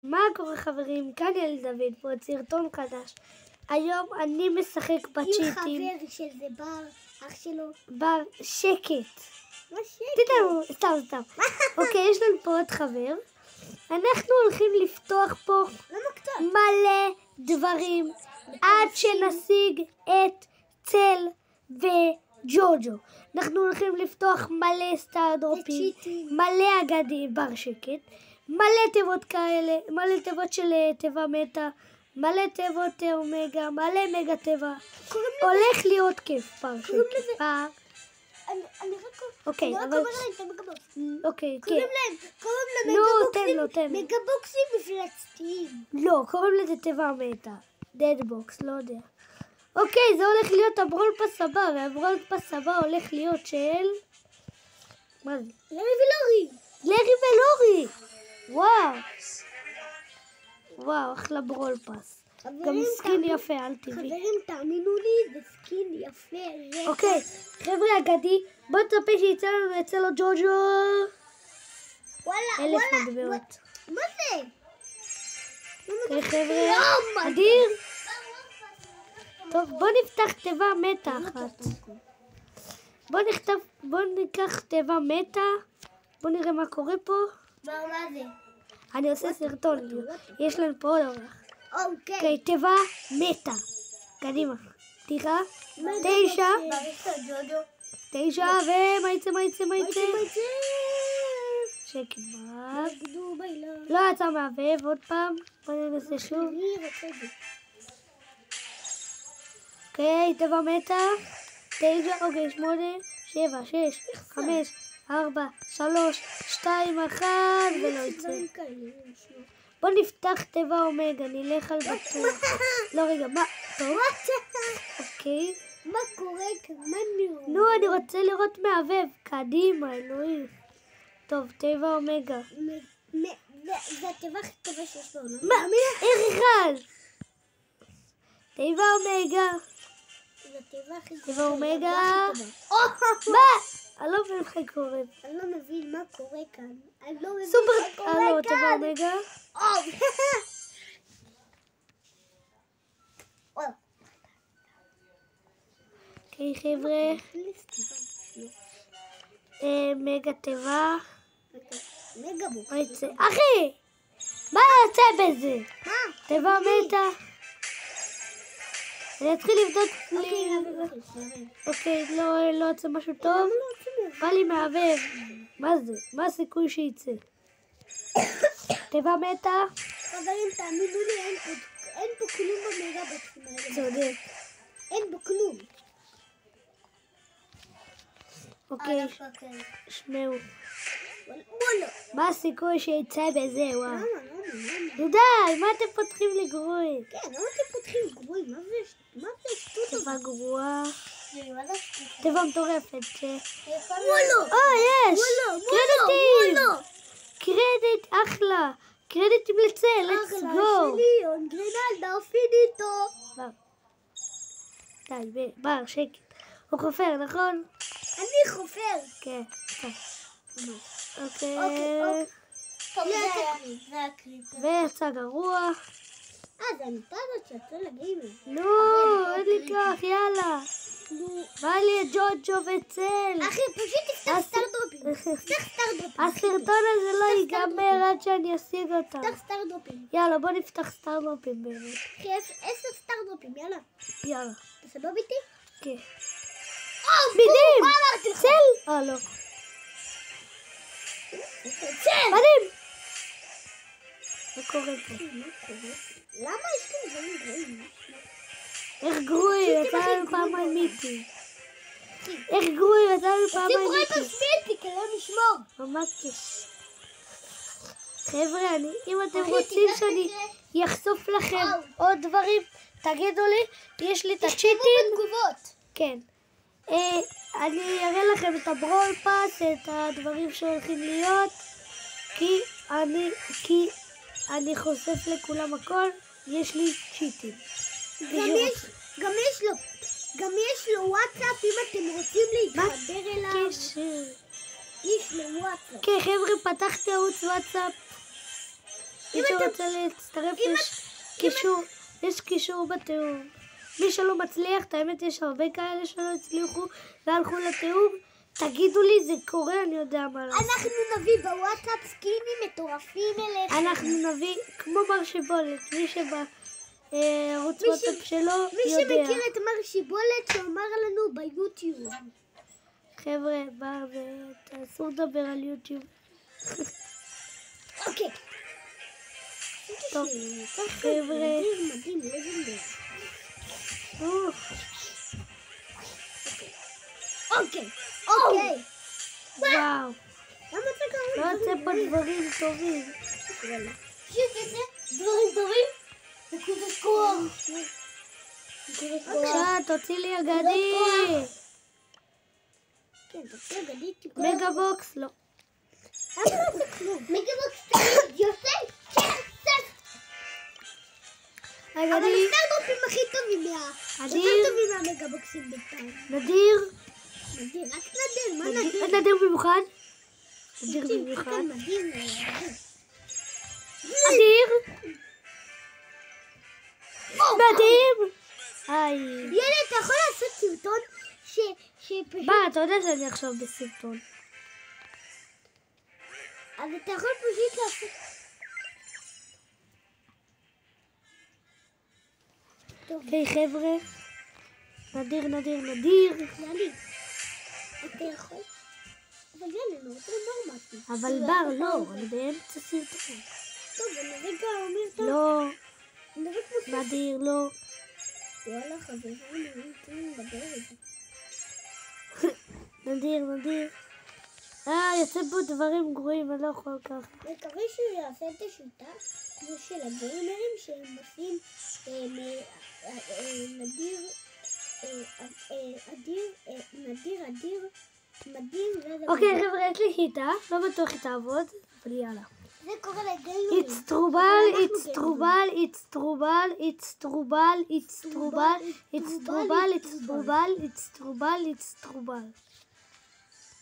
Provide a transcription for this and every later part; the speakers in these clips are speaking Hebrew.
מה קורה חברים? כאן יל דוד פה, סרטון חדש. היום אני משחק בצ'יטים. עם חבר שזה בר, אח שלו. בר, שקט. מה שקט? תדעו, סתם. אוקיי, יש לנו פה עוד חבר. אנחנו הולכים לפתוח פה מלא דברים עד שנשיג את צל וג'וג'ו. אנחנו הולכים לפתוח מלא סטארדרופים, מלא אגדים, בר שקט. מלא תיבות כאלה, מלא תיבות של תיבה מטה, מלא תיבות אומגה, מלא מגה תיבה. הולך להיות כיף פעם שקט. אוקיי, אבל... אוקיי, כן. קוראים להם מגה-בוקסים מפלצתיים. לא, קוראים לזה תיבה מטה. דד-בוקס, לא יודע. אוקיי, זה הולך להיות הברול פס הבא, והברול פס הבא הולך להיות של... מה זה? לרי ולורי! וואו, אחלה ברול פס. גם סקין יפה, אל תראי. חברים, תאמינו לי, זה סקין יפה. אוקיי, חבר'ה אגדי, בוא תצפה שיצא לנו, יצא לו ג'וג'ו. 1000 מטבעות. מה זה? אוקיי, חבר'ה, אדיר. טוב, בוא נפתח תיבה מטה אחת. בוא ניקח תיבה מטה. בוא נראה מה קורה פה. מה זה? אני עושה סרטון, יש לנו פה עוד אורח. אוקיי. תיבה מטה. קדימה. תראה. 9. ומה יצא? שקט מרק. לא יצא מהבהב, עוד פעם. בוא ננסה שוב. אוקיי, תיבה מטה. 9, אוקיי, 8, 7, 6, 5, 4, 3, 2, 1, ולא יצא. בוא נפתח תיבה אומגה, נלך על בטוח. לא, רגע, מה? טוב. אוקיי. מה קורה כאן? נו, אני רוצה לראות מהבהב. קדימה, אלוהים. טוב, תיבה אומגה. זה התיבה הכי טובה שיש בעולם. מה? איך אחד? תיבה אומגה. תיבה אומגה. מה? אני לא מבין מה קורה. אני לא מבין מה קורה כאן. סופר. לא, תיבה אומגה. אוקיי, חבר'ה. מגה תיבה. מה יצא? אחי! מה יוצא בזה? מה? תיבה מטה. אני אתחיל לבדוק לי... אוקיי, לא יוצא משהו טוב. בא לי מהבהב. מה זה? מה הסיכוי שייצא? תיבה מטה. חברים, תאמינו לי, אין פה כלום במגה בוקסים האלה. צודק. אין בו כלום. אוקיי, שמעו. מה הסיכוי שיצא בזה? וואו. די, מה אתם פותחים לי גרועים? כן, למה אתם פותחים גרועים? מה זה שטות? תיבה גרועה. תיבה מטורפת. וואלו! יש! קרדיטים! קרדיט אחלה! קרדיטים לצל, let's go! שליון, גרינלדה, פיניטו! די, בר, שקט. הוא חופר, נכון? אני חופר! כן, טוב. אוקיי. טוב, זה הקריפטו. ויצא גרוע. זה המיטה הזאת שיצא לגיימר. נו, אין לי כוח, יאללה. בא לי את ג'וג'ו וצל. אחי, פשוט תפתח סטארדרופים. הסרטון הזה לא ייגמר עד שאני אשיג אותם. תפתח סטארדרופים. יאללה, בוא נפתח סטארדרופים באמת. אחי, 10 סטארדרופים, יאללה. יאללה. אתה סבב איתי? כן. מדהים! צל! לא. צל! מדהים! מה קורה פה? למה יש כאן דברים גרועים? איך גרועי, יצא לנו פעמיים מיטי. איך גרועי, יצא לנו פעמיים מיטי. ציבורי פספיטי, כדי לשמור. ממש כיף. חבר'ה, אם אתם רוצים שאני אחשוף לכם עוד דברים, תגידו לי, יש לי את הצ'יטים. תכתבו בתגובות. כן. אני אראה לכם את הברול פאס, את הדברים שהולכים להיות, כי אני חושף לכולם הכל, יש לי צ'יטים. גם יש לו וואטסאפ, אם אתם רוצים להתחבר אליו. יש לו וואטסאפ. כן, חבר'ה, פתחתי ערוץ וואטסאפ. מי שרוצה להצטרף, יש קישור בתיאור. מי שלא מצליח, את האמת יש הרבה כאלה שלא הצליחו והלכו לתיאור. תגידו לי, זה קורה, אני יודע מה לעשות. אנחנו נביא בוואטסאפ סקינים מטורפים אליך. אנחנו נביא, כמו מר שיבולת, מי שבערוץ וואטסאפ שלו יודע. מי שמכיר את מר שיבולת שאומר לנו ביוטיוב. חבר'ה, תעשו לדבר על יוטיוב. אוקיי. טוב, חבר'ה. מדהים, לגמרי. אוקיי. וואו. למה אתה קורא? לא יוצא פה דברים טובים. פשוט יוצא דברים טובים? נקודת כוח. בבקשה, תוציא לי אגדי. כן, תוציא אגדי. מגה בוקס, לא. מגה בוקס תמיד יוצא כסף. אבל אגדי. הסטארט-אפים הכי טובים אדיר. יותר טובים מהמגה בוקסים בינתיים. נדיר. נדיר, רק נדיר, מה נדיר? נדיר במיוחד. נדיר במיוחד. מדהים. נדיר. מדהים. ילד, אתה יכול לעשות סרטון שפשוט... אתה יודע שאני עכשיו בסרטון. אז אתה יכול פשוט לעשות... היי חבר'ה. נדיר. יאללה, אתה יכול? אבל יאללה, לא רוצה נורמטי. אבל בר, לא, אני באמצע סרטון. טוב, אני רגע אומר טוב. לא, אני רגע כמו... נדיר, לא. וואלה, חברים, אני רוצה לדבר על זה. נדיר. יוצא פה דברים גרועים, אני לא יכול ככה. מקווה שהוא יעשה את השיטה כמו של הגיימרים שהם עושים נדיר, מדהים. אוקיי חבר'ה, יש לי שיטה, לא בטוח היא תעבוד, אבל יאללה. זה קורה לגיימרים. It's טרובל.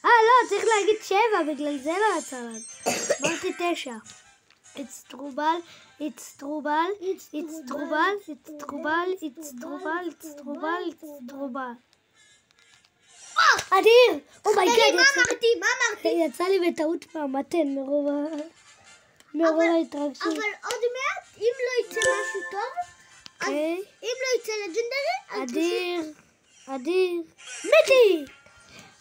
לא, צריך להגיד 7, בגלל זה לא יצא לנו. אמרתי 9. It's טרובל. אדיר! אומייגאד, מה אמרתי? יצא לי בטעות מהמתן מרוב ההתרגשות. אבל עוד מעט, אם לא יצא משהו טוב, אז אם לא יצא לג'נדרי, אדיר. מתי!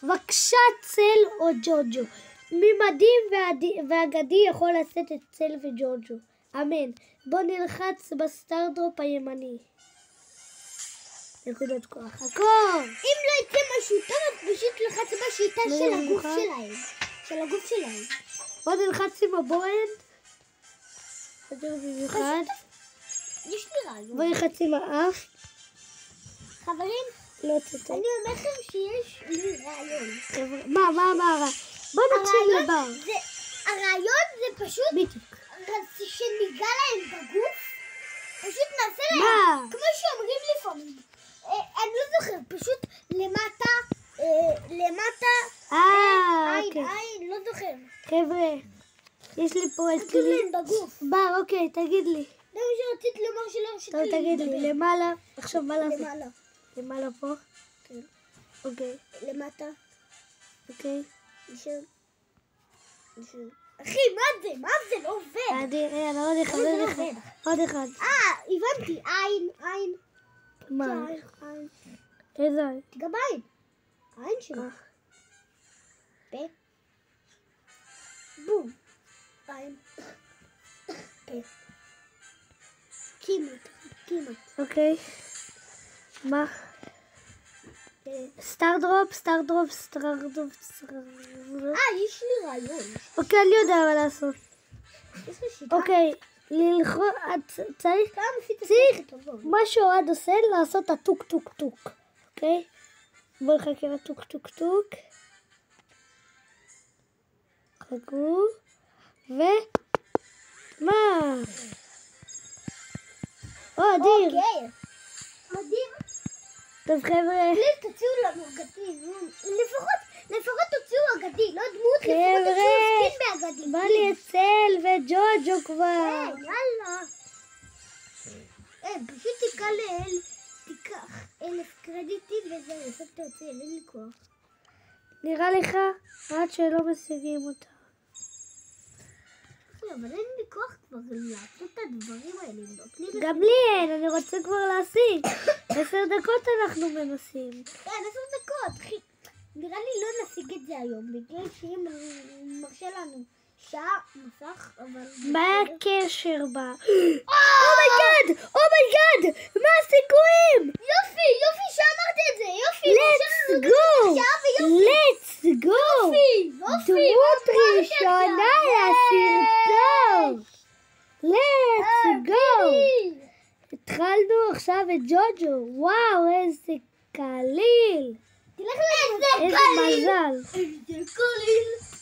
בבקשה צל או ג'וג'ו. ממדים ואגדי יכול לשאת את צל וג'וג'ו. אמן. בוא נלחץ בסטארדרופ הימני. נקודות כוח. הכל! אם לא יצא משהו טוב, אז פשוט לחץ בשיטה של הגוף שלהם. בוא נלחץ עם הבוהן. אדיר במיוחד. יש לי רעיון. בוא נלחץ עם האף. חברים, לא תצא. אני אומר לכם שיש לי רעיון. מה הרע? בוא נקשיב לבר. הרעיון זה פשוט שניגע להם בגוף, פשוט נעשה להם, כמו שאומרים לפעמים, אני לא זוכר, פשוט למטה, עין, לא זוכר. חבר'ה, יש לי פה את נגיד להם בגוף. בר, אוקיי, תגיד לי. זה מה שרצית לומר שלא טוב, תגיד לי, למעלה, עכשיו מה לעשות? למעלה פה? כן. אוקיי. למטה. אוקיי. נשאר. אחי, מה זה? לא עובד. עוד אחד. הבנתי. עין. מה? עין. איזה עין? גם עין. עין שלו. פה. בום. עין. פה. כמעט. אוקיי. מה? סטארדרופ. יש לי רעיון. אוקיי, אני יודע מה לעשות. יש לי שיטה. אוקיי, צריך מה שאוהד עושה, לעשות הטוק טוק טוק. אוקיי? בואו נחכה לטוק טוק טוק. חכו. מה? אדיר. אוקיי. מדהים. טוב חבר'ה. פליז תציעו לנו גטים. לפחות לפחות תוציאו אגדי, לא דמות, לפחות תוציאו סקין באגדים. בא לי את צל וג'וג'ו כבר. יאללה. פשוט תיקח 1000 קרדיטים וזה, בסוף תוציא, אין לי כוח. נראה לך? עד שלא משיגים אותה. אבל אין לי כוח כבר לעשות את הדברים האלה. גם לי אין, אני רוצה כבר להשיג. 10 דקות אנחנו מנסים. 10 דקות, אחי. נראה לי לא נשיג את זה היום, בגלל שאם מרשה לנו שעה מסך, אבל... מה הקשר בה? אומייגאד! אומייגאד! מה הסיכויים? יופי שאמרתי את זה, יופי! let's go! let's go! דמות ראשונה לסרטון! let's go! התחלנו עכשיו את ג'וג'ו, וואו איזה קליל! איזה מזל!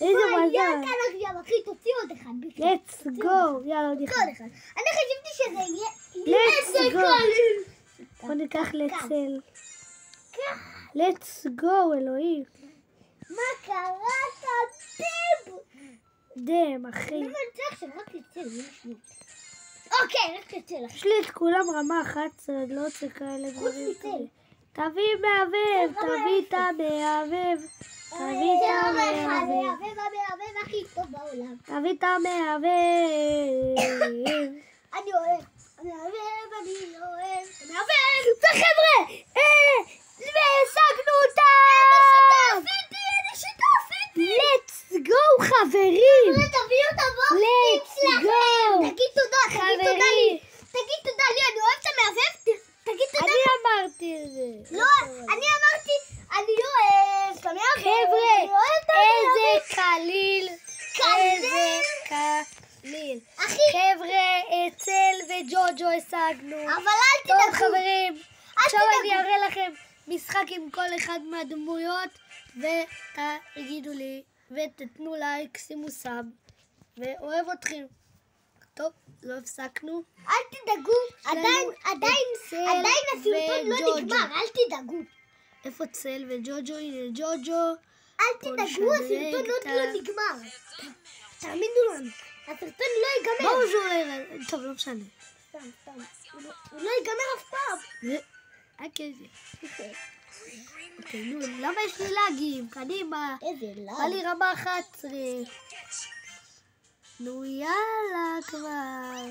איזה מזל! אחי, תוציא עוד אחד. let's go! יאללה, עוד אחד. אני חשבתי שזה יהיה... let's go! בוא ניקח לצל. let's go, אלוהים. מה קרה, תביב? דם, אחי. למה אני צריך עכשיו רק לצל? אוקיי, רק לצל. יש לי את כולם רמה 11, אני לא רוצה כאלה דברים כאלה. תביא מהבב, תביא את המהבב. תביא את המהבב. הכי טוב בעולם. תביא את המהבב. אני אוהב. אני אוהב. וחבר'ה, והשגנו אותה! let's go, חברים! תביאו את הבוקס let's go! תגיד תודה, חברים! תגיד תודה לי, אני אוהב את המהבב. תגיד תודה. אני אמרתי את זה. לא, אני אמרתי, אני אוהב את המהבב. חבר'ה, איזה קליל. איזה קליל. חבר'ה, צל וג'וג'ו השגנו. אבל אל תדאגו. טוב חברים, עכשיו אני אראה לכם משחק עם כל אחד מהדמויות, ותגידו לי, ותתנו לייק, שימו סאב, ואוהב אתכם. טוב, לא הפסקנו. אל תדאגו, עדיין הסרטון לא נגמר, אל תדאגו. איפה צל וג'וג'ו? הנה ג'וג'ו. אל תדאגו, הסרטון עוד לא נגמר. תאמינו לנו, הסרטון לא ייגמר. בואו ז'ורר, טוב, לא משנה. סתם. הוא לא ייגמר אף פעם. אוקיי, נו, למה יש לי לאגים? קדימה. איזה לאג. בא לי רמה 11. נו יאללה כבר.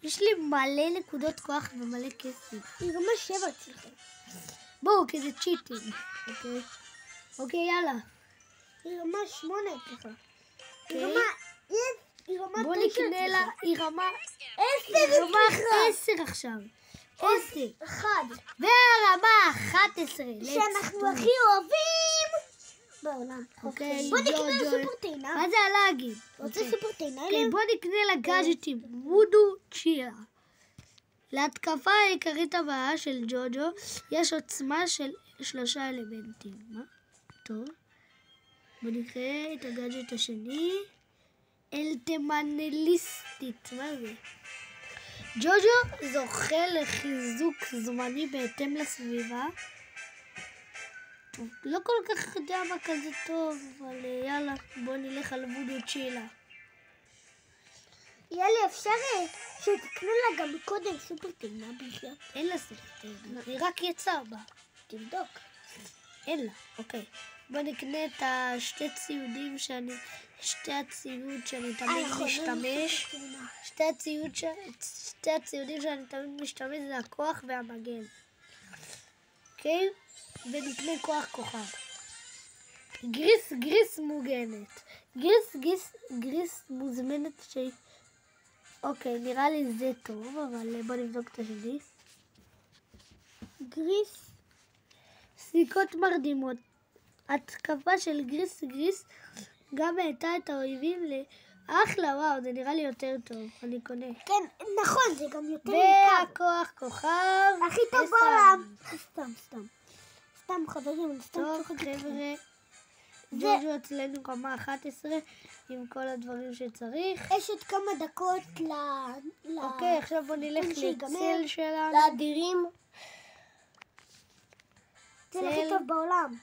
יש לי מלא נקודות כוח ומלא כסף. היא רמה 7 אצלכם. בואו, כי זה צ'יטינג. אוקיי, יאללה. היא רמה 8 אצלך. היא רמה 9 בואו נקנה לה, היא רמה 10 עכשיו. 10. 1. והרמה 11. שאנחנו הכי אוהבים בעולם. אוקיי, בוא נקנה לה סופר טעינה. מה זה הלאגים? רוצה סופר טעינה? אוקיי, בוא נקנה לה גאדג'טים. וודו צ'ילה. להתקפה העיקרית הבאה של ג'וג'ו יש עוצמה של 3 אלמנטים. מה? טוב. בוא נקרא את הגאדג'ט השני. אלטמנליסטית. מה זה? ג'וג'ו זוכה לחיזוק זמני בהתאם לסביבה. לא כל כך יודע מה כזה טוב, אבל יאללה, בוא נלך על וודו צ'ילה. יאללה, אפשר שתקנו לה גם קודם סופר טעינה בכלל. אין לה סופר טעינה, היא רק יצאה בה. תבדוק. אין לה, אוקיי. בוא נקנה את שתי הציוד שאני תמיד משתמש. שתי הציודים שאני תמיד משתמש זה הכוח והמגן. אוקיי? ונקנה כוח כוכב. גריס מוגנת. גריס מוזמנת שהיא... אוקיי, נראה לי זה טוב, אבל בוא נבדוק את השני. גריס. סיכות מרדימות. התקפה של גריס גם העטה את האויבים אחלה, וואו, זה נראה לי יותר טוב, אני קונה. כן, נכון, זה גם יותר והכוח כוכב. הכי טוב בעולם. סתם חברים, טוב חבר'ה, ג'וג'ו אצלנו רמה 11 עם כל הדברים שצריך. יש עוד כמה דקות אוקיי, עכשיו בוא נלך לצל שלנו. לאדירים. צל הכי טוב בעולם.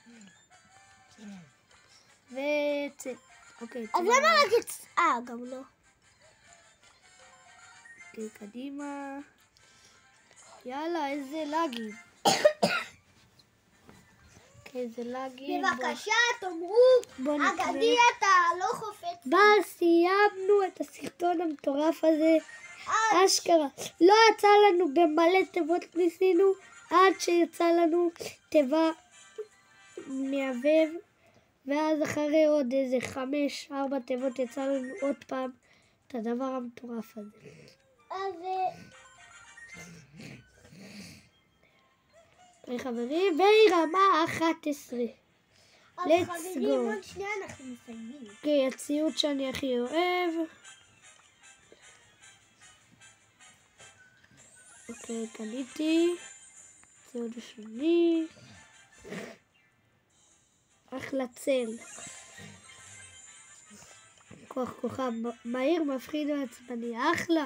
וצל. אוקיי. אז למה רק את... גם לא. אוקיי, קדימה. יאללה, איזה לגים. איזה לגים. בבקשה, תאמרו, אגדי אתה לא חופץ. סיימנו את הסרטון המטורף הזה. אשכרה. לא יצא לנו במלא תיבות ניסינו, עד שיצא לנו תיבה מהבב, ואז אחרי עוד איזה 5-4 תיבות יצא לנו עוד פעם את הדבר המטורף הזה. אז... חברים, והיא רמה 11. אז חברים, עוד שנייה אנחנו מסיימים. אוקיי, הציוד שאני הכי אוהב. אוקיי, קניתי. ציוד השני. אחלה צל. כוח כוכב מהיר, מפחיד ועצבני. אחלה.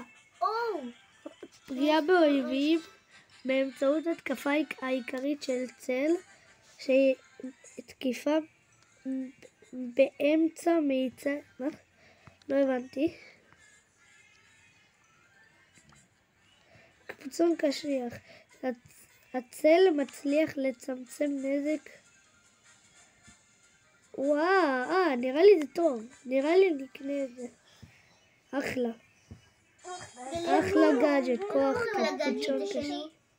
פגיעה באויבים באמצעות התקפה העיקרית של צל, שהיא תקיפה באמצע מאיצה. מה? לא הבנתי. קפצון קשיח. הצל מצליח לצמצם נזק. וואו, נראה לי זה טוב. נראה לי נקנה את זה. אחלה. אחלה גאדג'ט, כוח קפצון קשיח.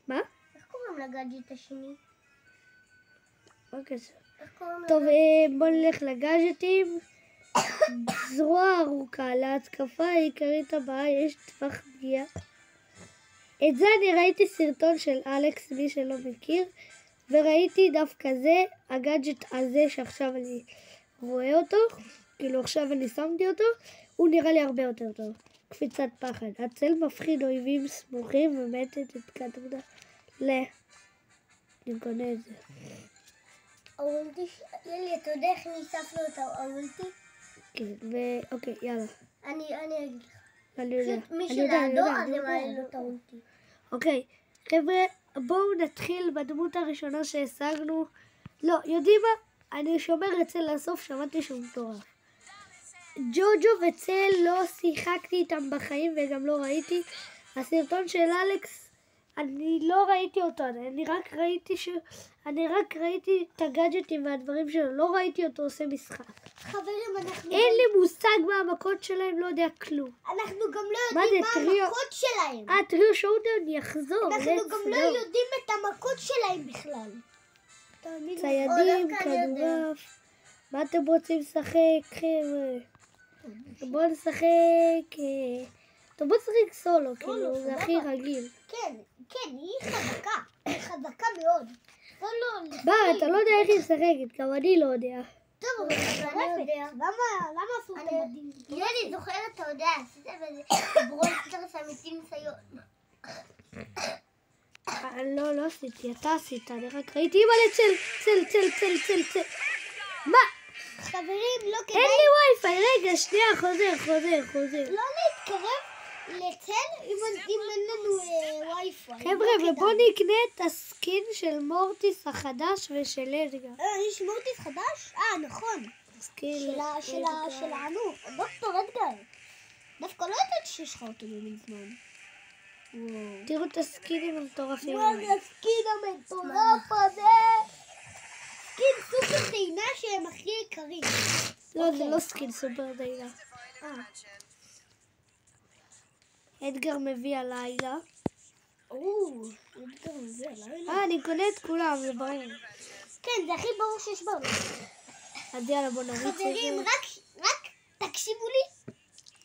מה? איך קוראים לגאדג'ט השני? אוקיי. טוב, בואו נלך לגאדג'טים. זרוע ארוכה. להתקפה העיקרית הבאה יש טווח פגיעה. את זה אני ראיתי סרטון של אלכס, מי שלא מכיר, וראיתי דווקא זה, הגאדג'ט הזה שעכשיו אני רואה אותו, כאילו עכשיו אני שמתי אותו, הוא נראה לי הרבה יותר טוב. קפיצת פחד. הצל מפחיד אויבים סמוכים ומתת את כדודה אני קונה את זה. אולטי, ילי, אתה יודע איך ניסף לו את האולטי? כן, ואוקיי, יאללה. אני אגיד לך. אני יודע. מי שלידו, אז הם מעלה לו את האולטי. אוקיי, חבר'ה, בואו נתחיל בדמות הראשונה שהשגנו. לא, יודעים מה? אני שומר את צל לסוף, שמעתי שהוא מטורף. ג'וג'ו וצל לא שיחקתי איתם בחיים וגם לא ראיתי. הסרטון של אלכס, אני לא ראיתי אותו, אני רק ראיתי את הגאדג'טים והדברים שלו, לא ראיתי אותו עושה משחק. חברים, אנחנו... אין לי מושג מה המכות שלהם, לא יודע כלום. אנחנו גם לא יודעים מה המכות שלהם. טריו שואודאון יחזור. אנחנו גם לא יודעים את המכות שלהם בכלל. ציידים, כדורעף. מה אתם רוצים לשחק, חבר'ה? בואו נשחק... טוב, בוא נשחק סולו, כאילו, זה הכי רגיל. כן, היא חזקה. היא חזקה מאוד. אתה לא יודע איך היא משחקת, גם אני לא יודע. טוב, אבל אני יודע. למה עשו את המדים? ילי, זוכרת, אתה יודע, עשית בזה ברולסטרס אמיתי ניסיון. לא עשיתי, אתה עשית, אני רק ראיתי אימא צל. מה? חברים, לא כדאי... אין לי וי-פיי, רגע, שנייה, חוזר. לא להתקרב לצל אם אין לנו וי-פיי. חבר'ה, ובואו נקנה את הסקין של מורטיס החדש ושל אדגר. יש מורטיס חדש? נכון. הסקין שלנו, דוקטור אדגר. דווקא לא יודעת שיש לך אותו מזמן. תראו את הסקינים המטורפים. מה זה הסקין המטורף הזה? סקין סופר טעינה שהם הכי יקרים. לא, זה לא סקין סופר טעינה. אדגר מביא הלילה. אדגר מביא הלילה. אני קונה את כולם, זה ברור. כן, זה הכי ברור שיש בעולם. אז יאללה, בוא נריץ את זה. חברים, רק תקשיבו לי.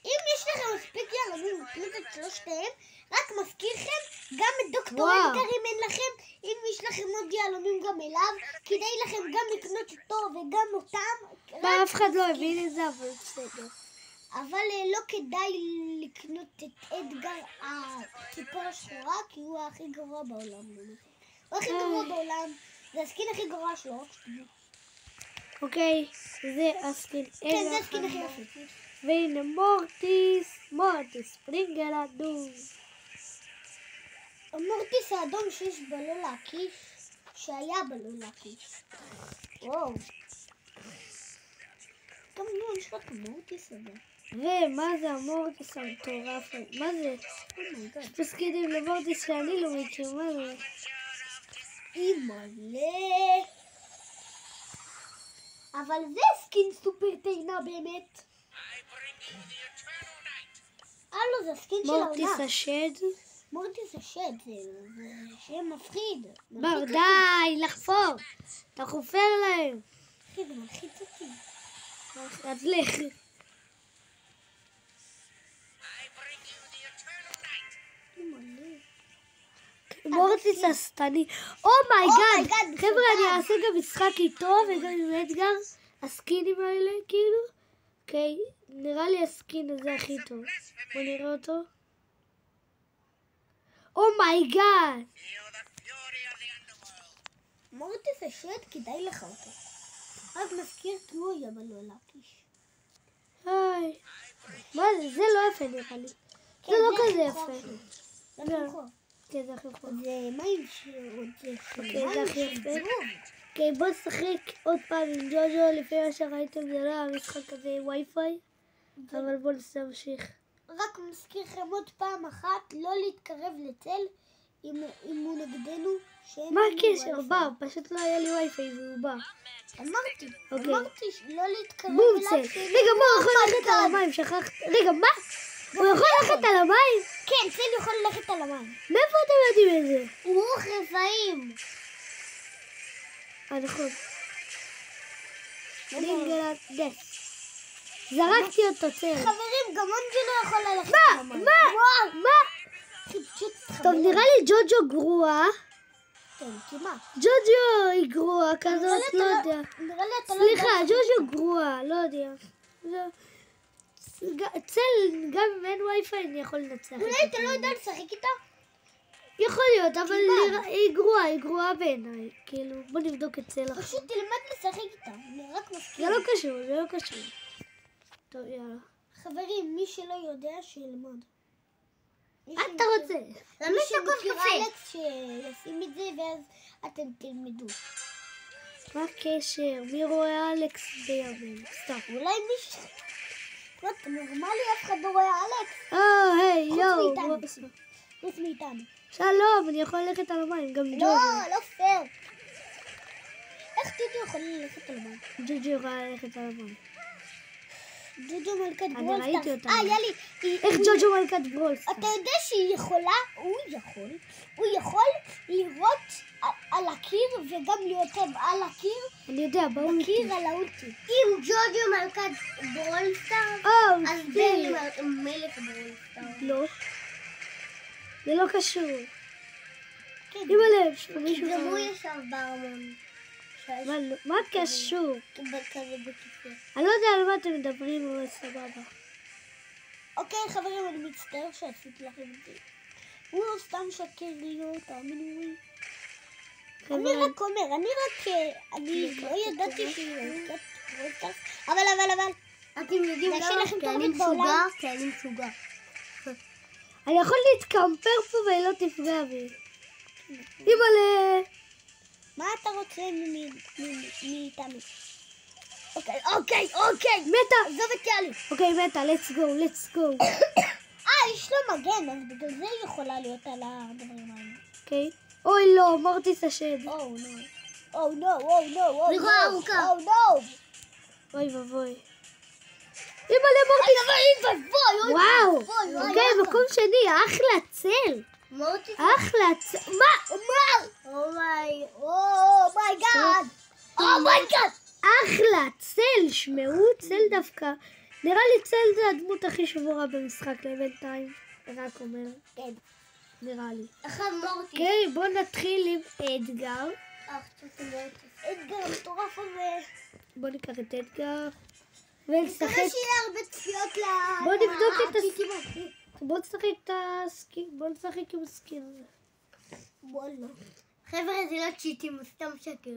אם יש לכם מספיק יהלומים לקנות את שלושתיהם, רק מזכירכם, גם את דוקטור אדגר אם אין לכם, אם יש לכם עוד יהלומים גם אליו, כדאי לכם גם לקנות אותו וגם אותם. אף אחד לא הבין את זה, אבל בסדר. אבל לא כדאי לקנות את אדגר הציפור השחורה, כי הוא הכי גרוע בעולם. הוא הכי גרוע בעולם, זה הסקין הכי גרוע שלו. אוקיי, זה הסקין. כן, זה הסקין הכי יפה. והנה מורטיס, ספרינגל אדום. המורטיס האדום שיש בו לא להקיף. שהיה בלולקי. וואו. גם לא, יש רק מורטיס הזה. ומה זה המורטיס המטורף? מה זה? יש פה סקינים למורטיס שאני לא מכיר, מה זה? אימא'לה. אבל זה סקין סופר טעינה באמת. הלו, זה סקין של העונה. מורטיס השד? מורטיס השד, זה שם מפחיד. בר, די, לחפור. אתה חופר להם. אחי, זה מלחיץ אותי. אז לך. מורטיס השטני. אומייגאד. חבר'ה, אני אעשה גם משחק איתו וגם עם אדגר. הסקינים האלה, כאילו. אוקיי, נראה לי הסקין הזה הכי טוב. בוא נראה אותו. אומייגאד. מורטיס השד, כדאי לך אותו. רק מזכיר כי הוא היה בלולקיש. היי. מה זה? זה לא יפה נראה לי. זה לא כזה יפה. זה הכי חוב. כן, זה הכי חוב. זה מים שעוד זה אוקיי, זה הכי יפה. אוקיי, בוא נשחק עוד פעם עם ג'וג'ו. לפי מה שראיתם זה לא המשחק הזה וי-פיי. אבל בוא נמשיך. רק מזכיר לכם עוד פעם אחת, לא להתקרב לצל אם הוא נגדנו. מה הקשר? בא, פשוט לא היה לי וי-פיי והוא בא. אמרתי לא להתקרב בום אליו. צל. רגע, מה הוא יכול ללכת על המים? שכחת. רגע, מה? הוא יכול ללכת על המים? כן, צל יכול ללכת על המים. מאיפה אתם יודעים את זה? הוא רוח רפאים. נכון. אני גלת דף. זרקתי אותו צל. חברים, גם אונג'י לא יכול ללכת על המים. מה? טוב, נראה לי ג'וג'ו גרועה. כן, כמעט. ג'וג'ו היא גרועה כזאת, לא יודע. נראה לי אתה לא יודע. סליחה, ג'וג'ו גרועה, לא יודע. צל, גם אם אין וי-פיי אני יכול לנצח. אולי אתה לא יודע לשחק איתה? יכול להיות, אבל היא גרועה בעיניי. כאילו, בוא נבדוק את צל עכשיו. פשוט תלמד לשחק איתה. אני רק מזכיר. זה לא קשור. טוב, יאללה. חברים, מי שלא יודע, שילמד. מה אתה רוצה? מי שמכיר אלכס, שישים את זה, ואז אתם תלמדו. מה הקשר? מי רואה אלכס בימים? סתם. אולי מישהו... אתה נורמלי, אף אחד לא רואה אלכס. היי, יואו. חוץ מאיתנו. שלום, אני יכול ללכת על המים, גם ג'וג'ו. לא פייר. איך ג'וג'ו יכול ללכת על המים? ג'וג'ו יכולה ללכת על המים. ג'וג'ו מלכת אני ברולסטארס. ראיתי אותה. יאלי. איך ג'וג'ו מלכת ברולסטארס? אתה יודע שהיא יכולה, הוא יכול לראות על הקיר וגם להיות על הקיר. אני יודע, באולטי. בקיר על האולטי. אם ג'וג'ו מלכת ברולסטארס, אז בני מלך ברולסטארס. לא. זה לא קשור. עם הלב, מישהו... גם הוא ישב בארמון. מה קשור? כזה בכיסא. אני לא יודע על מה אתם מדברים, אבל סבבה. אוקיי, חברים, אני מצטער שעשיתי לכם את זה. הוא סתם שקר לי, לא תאמינו לי. אני רק אומר, אני לא ידעתי שהיא מלכת ברולסטארס. אבל, אתם יודעים למה? כי אני משוגע. אני יכול להתקמפר פה והיא לא תפגע בי. אימא'לה. מה אתה רוצה מאיתנו? אוקיי. מתה. עזוב את יאלי. אוקיי, מתה, let's go. יש לו מגן, אז בגלל זה היא יכולה להיות על הדברים האלה. אוקיי. אוי לא, מורטיס השד. Oh no. אוי ובוי. אימא'לה מורטיס. וואו. אוקיי, מקום שני, אחלה צל. אחלה צל. מה? אומייגאד. אחלה צל, שמעו צל דווקא. נראה לי צל זה הדמות הכי שבורה במשחק לבינתיים. רק אומר. כן. נראה לי. עכשיו מורטיס. אוקיי, בוא נתחיל עם אדגר. אדגר המטורף הזה. בוא ניקח את אדגר. ונשחק. שיהיה הרבה צפיות בוא נבדוק את הסקין. בוא נשחק את הסקין. בוא נשחק עם הסקין הזה. וואלה. חבר'ה, זה לא צ'יטים, הוא סתם שקר.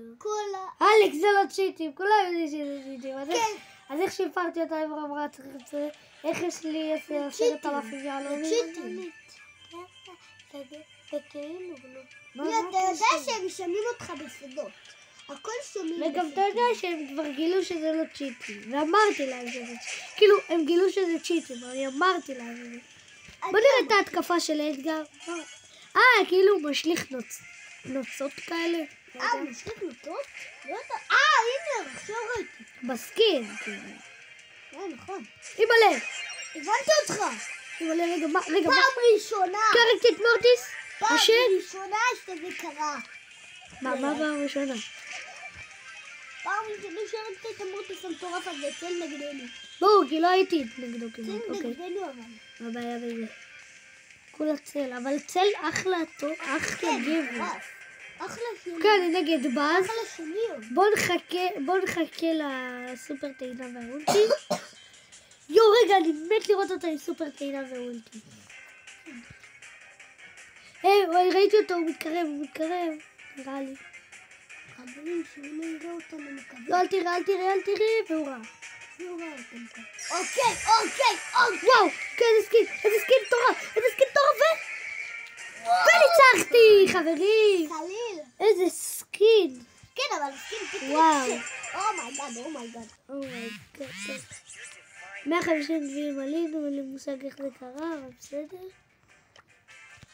אלכס, זה לא צ'יטים. כולם יודעים שזה צ'יטים. אז איך שיפרתי אותה עם רמרה צריך את זה? איך יש לי 10,000 יעלונים? צ'יטים. וכאילו, לא. אתה יודע שהם שומעים אותך בסודות. הכל שומעים. וגם אתה יודע שהם כבר גילו שזה לא צ'יטים, ואמרתי להם שזה צ'יטים. כאילו, הם גילו שזה צ'יטים, אבל אני אמרתי להם שזה. בוא נראה את ההתקפה של אדגר. כאילו הוא משליך נוצות כאלה. הוא משליך נוצות? הנה, עכשיו ראיתי. בסקין, כאילו. נכון. אימא'לה. הבנתי אותך. אימא'לה, רגע, פעם ראשונה. קרקתי את מורטיס? פעם ראשונה שזה קרה. מה פעם ראשונה? פעם ראשונה שהרגת את המורטיס המטורף הזה, צל נגדנו. ברור, כי לא הייתי נגדו כמעט. צל נגדנו אבל. מה הבעיה בזה? כולה צל, אבל צל אחלה גבר. אחלה שלי. כן, אני נגד באז. אחלה שלי. בוא נחכה לסופר טעינה והאולטי. רגע, אני מת לראות אותה עם סופר טעינה והאולטי. ראיתי אותו, הוא מתקרב. נראה לי. חברים, שהוא לא יראה אותנו מקווה. לא, אל תראה, והוא רע. אוקיי. וואו, כן, איזה סקין מטורף, וניצחתי, חברים. חליל. איזה סקין. כן, אבל סקין פתאום. וואו. אומייגאד. 150 גביעים עלינו, אין לי מושג איך זה קרה, אבל בסדר.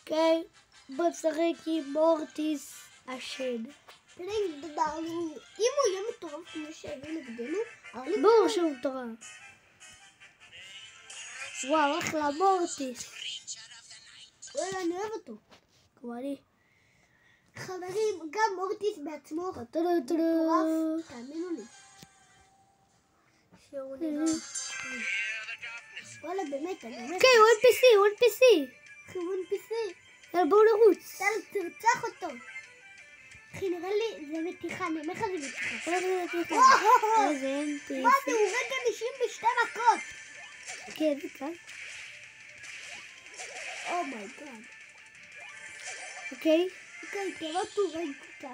אוקיי, בוא נשחק עם מורטיס השד. אם הוא יהיה מטורף כמו שהביא נגדנו, ברור שהוא מטורף. וואו, אחלה מורטיס. וואלה, אני אוהב אותו. כמו אני. חברים, גם מורטיס בעצמו מטורף, תאמינו לי. שהוא נראה. וואלה, באמת, אני באמת. אוקיי, הוא NPC. הוא NPC. יאללה, בואו נרוץ. תרצח אותו. אחי, נראה לי, זה מתיחה, אני אומר לך זה מתיחה. איזה NPC. מה זה, הוא רגע אנשים בשתי מכות. כן, זה כאן. אומייגאד. אוקיי. תראה טורי קצת.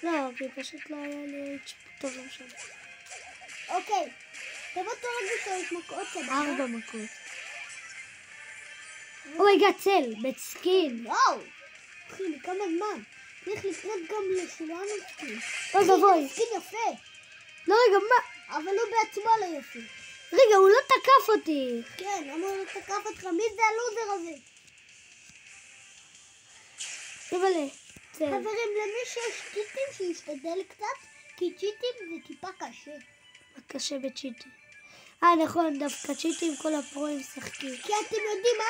לא, כי פשוט לא היה לי טוב לא משנה. אוקיי. תראה טורי 3 מכות. 4 מכות. אומייגאד, צל, בסקין. וואו. אחי, לכמה זמן? צריך לקנות גם לשולנו סקין. אוי ואבוי. סקין יפה. לא, רגע, מה? אבל הוא בעצמו לא יפה. רגע, הוא לא תקף אותי. כן, למה הוא לא תקף אותך? מי זה הלוזר הזה? אימא'לה, צל. חברים, למי שיש צ'יטים שישתדל קצת, כי צ'יטים זה טיפה קשה. קשה בצ'יטים. נכון, דווקא צ'יטים כל הפרוים משחקים. כי אתם יודעים מה?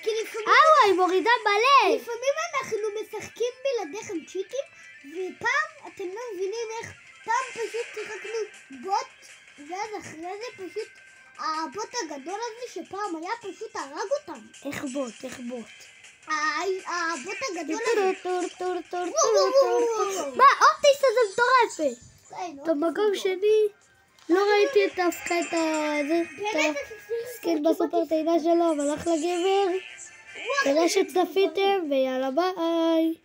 כי לפעמים... היא מורידה מלא. לפעמים אנחנו משחקים בלעדיכם צ'יטים, ופעם אתם לא מבינים איך פעם פשוט שיחקנו בוט, ואז אחרי זה פשוט הבוט הגדול הזה שפעם היה פשוט הרג אותם. איך בוט? הבוט הגדול הזה. מה? אופטיס הזה מטורף. במקום שני לא ראיתי דווקא את הסקין בסופר טעינה שלו, אבל אחלה גבר. תודה שצפיתם ויאללה ביי.